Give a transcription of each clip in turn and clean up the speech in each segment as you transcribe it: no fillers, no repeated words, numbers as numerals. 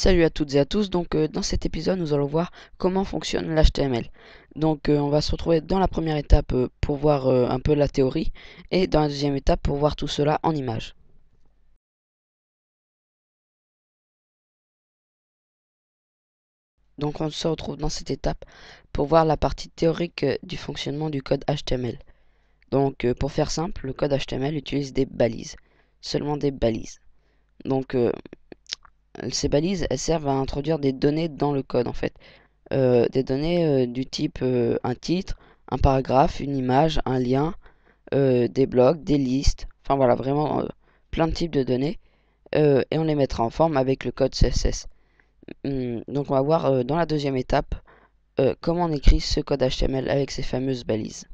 Salut à toutes et à tous, dans cet épisode nous allons voir comment fonctionne l'HTML. On va se retrouver dans la première étape pour voir un peu la théorie et dans la deuxième étape pour voir tout cela en images. Donc on se retrouve dans cette étape pour voir la partie théorique du fonctionnement du code HTML. Pour faire simple, le code HTML utilise des balises, seulement des balises. Ces balises elles servent à introduire des données dans le code en fait. Des données du type un titre, un paragraphe, une image, un lien, des blocs, des listes, enfin voilà, vraiment plein de types de données, et on les mettra en forme avec le code CSS. Donc on va voir dans la deuxième étape comment on écrit ce code HTML avec ces fameuses balises.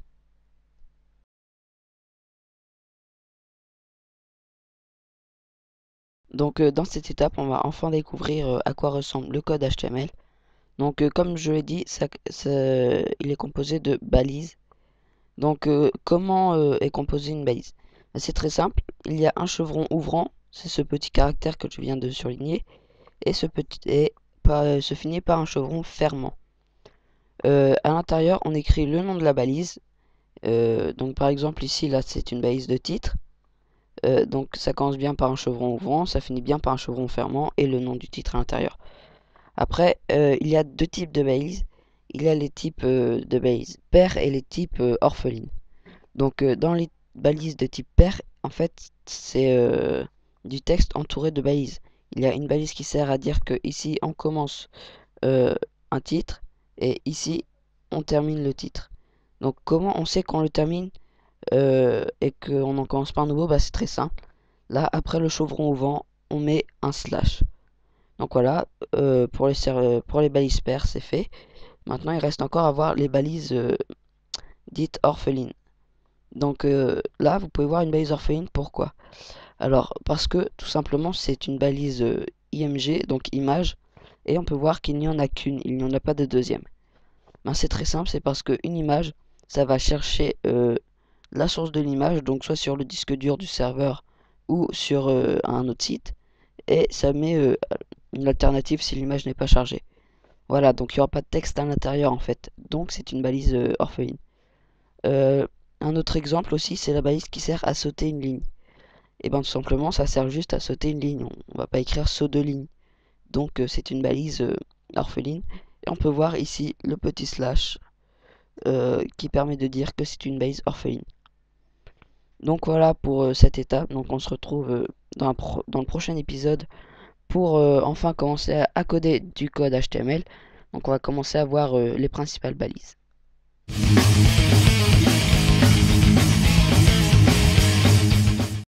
Dans cette étape, on va enfin découvrir à quoi ressemble le code HTML. Comme je l'ai dit, il est composé de balises. Comment est composée une balise? C'est très simple. Il y a un chevron ouvrant, c'est ce petit caractère que je viens de surligner, et se finit par un chevron fermant. À l'intérieur, on écrit le nom de la balise. Par exemple, ici, là, c'est une balise de titre. Ça commence bien par un chevron ouvrant, ça finit bien par un chevron fermant et le nom du titre à l'intérieur. Après, il y a deux types de balises. Il y a les types de balises paires et les types orphelines. Dans les balises de type pair, en fait, c'est du texte entouré de balises. Il y a une balise qui sert à dire que ici on commence un titre et ici on termine le titre. Donc comment on sait qu'on le termine et qu'on n'en commence pas un nouveau? C'est très simple. Là, après le chevron au vent, on met un slash. Donc voilà, pour les balises paires, c'est fait. Maintenant, il reste encore à voir les balises dites orphelines. Là, vous pouvez voir une balise orpheline. Pourquoi? Alors, parce que tout simplement, c'est une balise IMG, donc image, et on peut voir qu'il n'y en a qu'une, il n'y en a pas de deuxième. C'est très simple, c'est parce qu'une image, ça va chercher la source de l'image, donc soit sur le disque dur du serveur ou sur un autre site, et ça met une alternative si l'image n'est pas chargée. Voilà, donc il n'y aura pas de texte à l'intérieur en fait, donc c'est une balise orpheline. Un autre exemple aussi, c'est la balise qui sert à sauter une ligne. Et tout simplement, ça sert juste à sauter une ligne. On va pas écrire saut de ligne. C'est une balise orpheline. Et on peut voir ici le petit slash qui permet de dire que c'est une balise orpheline. Donc voilà pour cette étape. Donc on se retrouve dans le prochain épisode pour enfin commencer à coder du code HTML. Donc on va commencer à voir les principales balises.